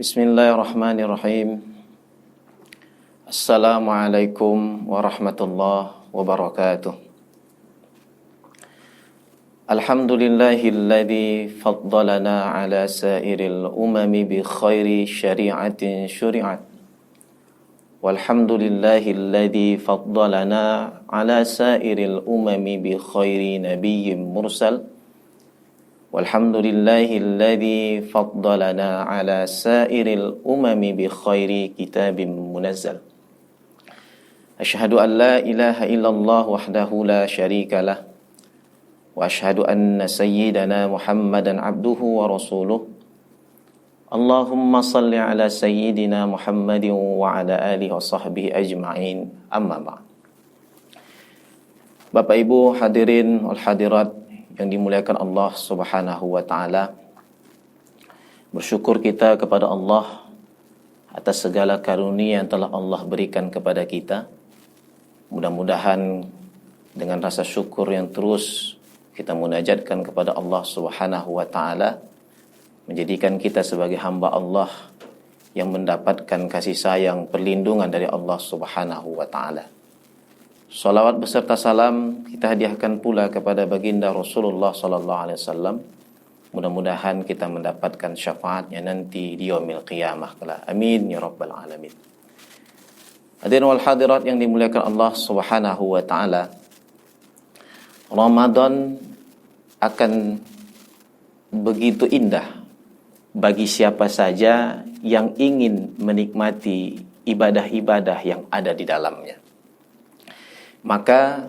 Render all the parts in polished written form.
Bismillahirrahmanirrahim. Assalamualaikum warahmatullahi wabarakatuh. Alhamdulillahilladzi faddalana ala sairil umami bi khairi syari'atin syuri'at. Walhamdulillahilladzi faddalana ala sairil umami bi khairi nabiyyin mursal. Walhamdulillahilladzi faddalana ala sairil umami bi khairi kitabim munazzal. Asyhadu an la ilaha illallah wahdahu la syarika lah. Wa asyhadu anna sayyidana Muhammadan abduhu wa rasuluh. Allahumma salli ala sayyidina Muhammadin wa ala alihi wa sahbihi ajma'in. Amma ba'd. Bapak Ibu hadirin wal hadirat yang dimuliakan Allah Subhanahu wa taala. Bersyukur kita kepada Allah atas segala karunia yang telah Allah berikan kepada kita. Mudah-mudahan dengan rasa syukur yang terus kita munajatkan kepada Allah Subhanahu wa taala, menjadikan kita sebagai hamba Allah yang mendapatkan kasih sayang, perlindungan dari Allah Subhanahu wa taala. Salawat beserta salam kita hadiahkan pula kepada baginda Rasulullah sallallahu alaihi wasallam. Mudah-mudahan kita mendapatkan syafaatnya nanti di yaumil qiyamah kelak. Amin ya rabbal alamin. Hadirin wal hadirat yang dimuliakan Allah Subhanahu wa taala. Ramadan akan begitu indah bagi siapa saja yang ingin menikmati ibadah-ibadah yang ada di dalamnya. Maka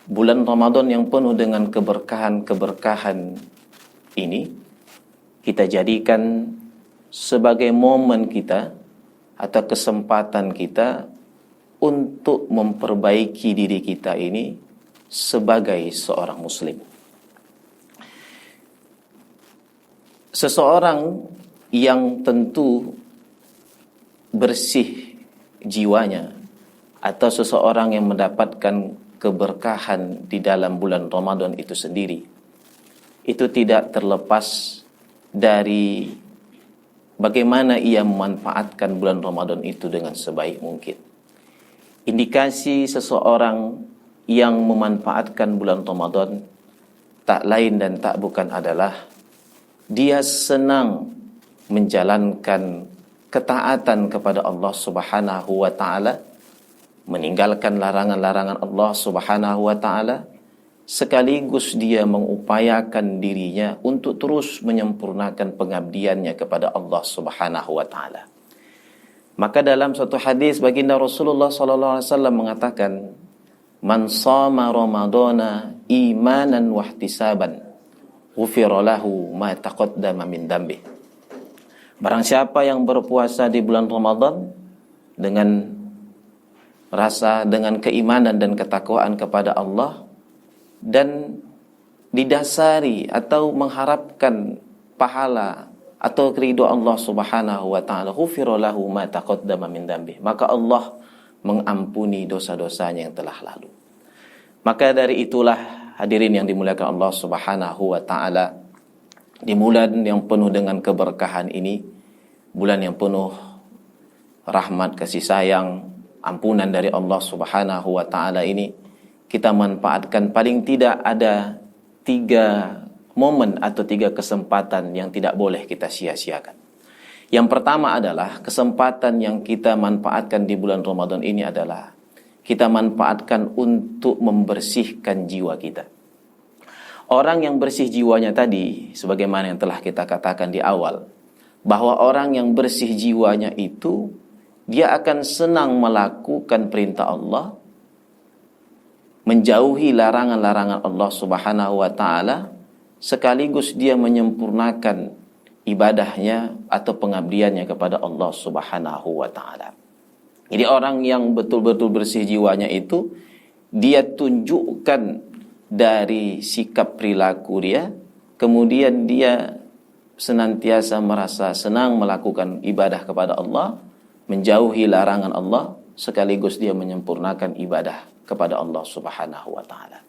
bulan Ramadan yang penuh dengan keberkahan-keberkahan ini kita jadikan sebagai momen kita atau kesempatan kita untuk memperbaiki diri kita ini sebagai seorang muslim. Seseorang yang tentu bersih jiwanya atau seseorang yang mendapatkan keberkahan di dalam bulan Ramadan itu sendiri, itu tidak terlepas dari bagaimana ia memanfaatkan bulan Ramadan itu dengan sebaik mungkin. Indikasi seseorang yang memanfaatkan bulan Ramadan tak lain dan tak bukan adalah dia senang menjalankan ketaatan kepada Allah Subhanahu wa taala, meninggalkan larangan-larangan Allah Subhanahu wa taala, sekaligus dia mengupayakan dirinya untuk terus menyempurnakan pengabdiannya kepada Allah Subhanahu wa taala. Maka dalam suatu hadis baginda Rasulullah sallallahu alaihi wasallam mengatakan, "Man shama Ramadana imanan wa ihtisaban, ghufira lahu ma taqaddama min dhanbi." Barang siapa yang berpuasa di bulan Ramadan dengan dengan keimanan dan ketakwaan kepada Allah dan didasari atau mengharapkan pahala atau ridho Allah Subhanahu wa taala, ghufira lahu ma taqaddama min dhanbi, maka Allah mengampuni dosa-dosanya yang telah lalu. Maka dari itulah hadirin yang dimuliakan Allah Subhanahu wa taala, di bulan yang penuh dengan keberkahan ini, bulan yang penuh rahmat, kasih sayang, ampunan dari Allah Subhanahu wa taala ini, kita manfaatkan paling tidak ada 3 momen atau 3 kesempatan yang tidak boleh kita sia-siakan. Yang pertama adalah kesempatan yang kita manfaatkan di bulan Ramadan ini adalah kita manfaatkan untuk membersihkan jiwa kita. Orang yang bersih jiwanya tadi, sebagaimana yang telah kita katakan di awal, bahwa orang yang bersih jiwanya itu dia akan senang melakukan perintah Allah, menjauhi larangan-larangan Allah Subhanahu wa taala, sekaligus dia menyempurnakan ibadahnya atau pengabdiannya kepada Allah Subhanahu wa taala. Jadi orang yang betul-betul bersih jiwanya itu, dia tunjukkan dari sikap perilaku dia, kemudian dia senantiasa merasa senang melakukan ibadah kepada Allah, menjauhi larangan Allah, sekaligus dia menyempurnakan ibadah kepada Allah Subhanahu wa taala.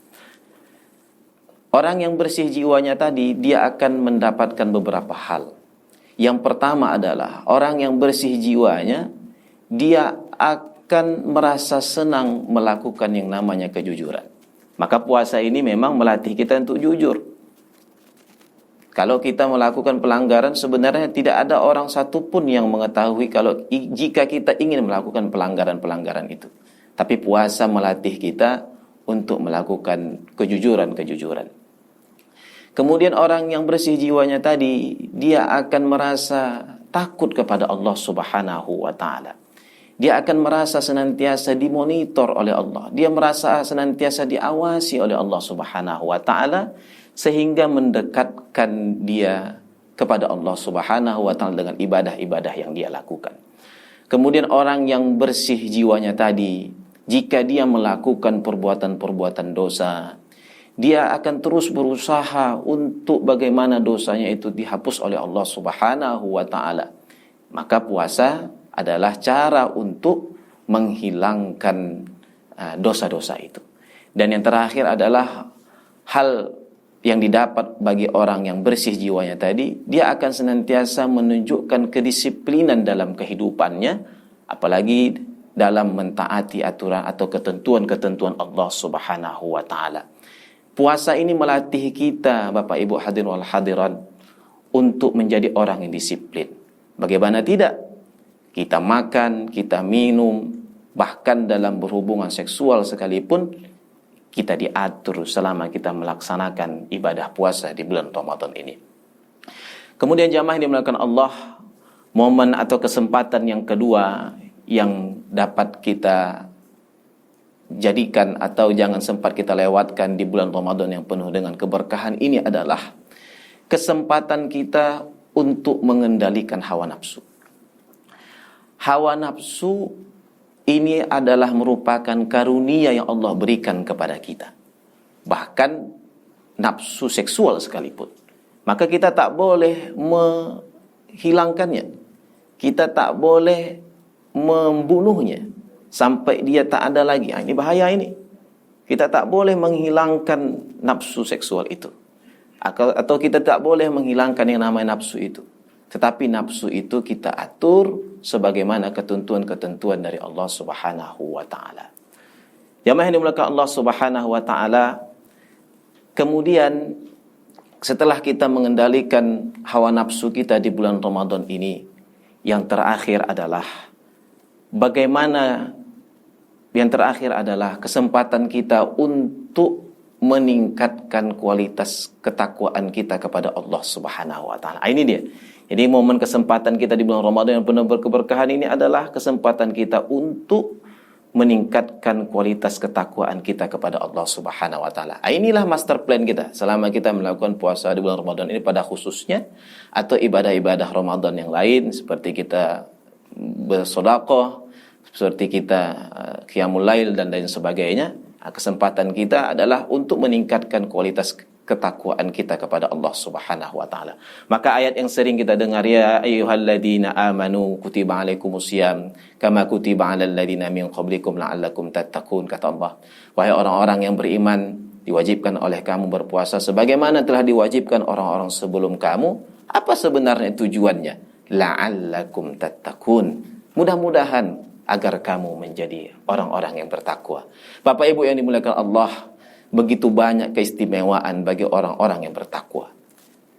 Orang yang bersih jiwanya tadi, dia akan mendapatkan beberapa hal. Yang pertama adalah orang yang bersih jiwanya, dia akan merasa senang melakukan yang namanya kejujuran. Maka puasa ini memang melatih kita untuk jujur. Kalau kita melakukan pelanggaran, sebenarnya tidak ada orang satupun yang mengetahui jika kita ingin melakukan pelanggaran-pelanggaran itu. Tapi puasa melatih kita untuk melakukan kejujuran-kejujuran. Kemudian orang yang bersih jiwanya tadi, dia akan merasa takut kepada Allah Subhanahu wa ta'ala. Dia akan merasa senantiasa dimonitor oleh Allah. Dia merasa senantiasa diawasi oleh Allah Subhanahu wa ta'ala, sehingga mendekatkan dia kepada Allah Subhanahu wa ta'ala dengan ibadah-ibadah yang dia lakukan. Kemudian orang yang bersih jiwanya tadi, jika dia melakukan perbuatan-perbuatan dosa, dia akan terus berusaha untuk bagaimana dosanya itu dihapus oleh Allah Subhanahu wa ta'ala. Maka puasa adalah cara untuk menghilangkan dosa-dosa itu. Dan yang terakhir adalah hal yang didapat bagi orang yang bersih jiwanya tadi, dia akan senantiasa menunjukkan kedisiplinan dalam kehidupannya, apalagi dalam mentaati aturan atau ketentuan-ketentuan Allah Subhanahu wa ta'ala. Puasa ini melatih kita, Bapak Ibu hadirin wal hadirat, untuk menjadi orang yang disiplin. Bagaimana tidak? Kita makan, kita minum, bahkan dalam berhubungan seksual sekalipun, kita diatur selama kita melaksanakan ibadah puasa di bulan Ramadan ini. Kemudian jamaah yang dimuliakan Allah, momen atau kesempatan yang kedua yang dapat kita jadikan atau jangan sempat kita lewatkan di bulan Ramadan yang penuh dengan keberkahan ini adalah kesempatan kita untuk mengendalikan hawa nafsu. Hawa nafsu ini adalah merupakan karunia yang Allah berikan kepada kita. Bahkan nafsu seksual sekalipun. Maka kita tak boleh menghilangkannya. Kita tak boleh membunuhnya sampai dia tak ada lagi. Ini bahaya ini. Kita tak boleh menghilangkan nafsu seksual itu. Atau kita tak boleh menghilangkan yang namanya nafsu itu. Tetapi nafsu itu kita atur sebagaimana ketentuan-ketentuan dari Allah Subhanahu wa ta'ala. Jamaah yang dimuliakan Allah Subhanahu wa ta'ala, kemudian setelah kita mengendalikan hawa nafsu kita di bulan Ramadan ini, yang terakhir adalah kesempatan kita untuk meningkatkan kualitas ketakwaan kita kepada Allah Subhanahu wa ta'ala. Ini dia. Jadi momen kesempatan kita di bulan Ramadan yang penuh berkeberkahan ini adalah kesempatan kita untuk meningkatkan kualitas ketakwaan kita kepada Allah Subhanahu wa ta'ala. Inilah master plan kita selama kita melakukan puasa di bulan Ramadan ini pada khususnya, atau ibadah-ibadah Ramadan yang lain seperti kita bersedekah, seperti kita qiyamul lail dan lain sebagainya. Kesempatan kita adalah untuk meningkatkan kualitas ketakwaan kita kepada Allah Subhanahu wa ta'ala. Maka ayat yang sering kita dengar, ya ayyuhalladzina amanu kutiba alaikumusiyam kama kutiba alal ladzina min qablikum la'allakum tattaqun, kata Allah. Wahai orang-orang yang beriman, diwajibkan oleh kamu berpuasa sebagaimana telah diwajibkan orang-orang sebelum kamu. Apa sebenarnya tujuannya? La'allakum tattaqun. Mudah-mudahan agar kamu menjadi orang-orang yang bertakwa. Bapak Ibu yang dimuliakan Allah, begitu banyak keistimewaan bagi orang-orang yang bertakwa.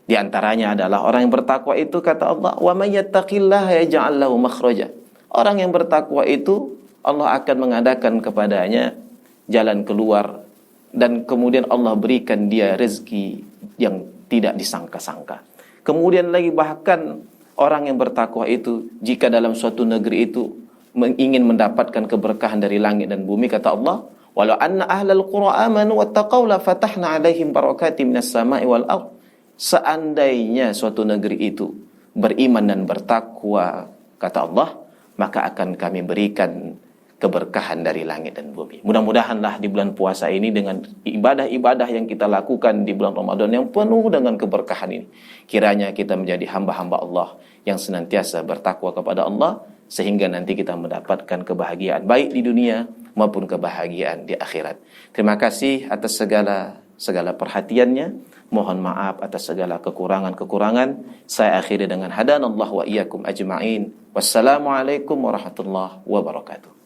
Di antaranya adalah orang yang bertakwa itu, kata Allah, wa may yattaqillaha yaj'al lahu makhraja. Orang yang bertakwa itu Allah akan mengadakan kepadanya jalan keluar, dan kemudian Allah berikan dia rezeki yang tidak disangka-sangka. Kemudian lagi bahkan orang yang bertakwa itu jika dalam suatu negeri itu ingin mendapatkan keberkahan dari langit dan bumi, kata Allah, walau anna ahlal qura amanu wattaqau la fatahna alaihim barakatim minas sama'i wal ardh. Seandainya suatu negeri itu beriman dan bertakwa, kata Allah, maka akan kami berikan keberkahan dari langit dan bumi. Mudah-mudahanlah di bulan puasa ini dengan ibadah-ibadah yang kita lakukan di bulan Ramadan yang penuh dengan keberkahan ini, kiranya kita menjadi hamba-hamba Allah yang senantiasa bertakwa kepada Allah, sehingga nanti kita mendapatkan kebahagiaan baik di dunia maupun kebahagiaan di akhirat. Terima kasih atas segala segala perhatiannya. Mohon maaf atas segala kekurangan-kekurangan. Saya akhiri dengan hadanallahu wa iyyakum ajma'in. Wassalamualaikum warahmatullahi wabarakatuh.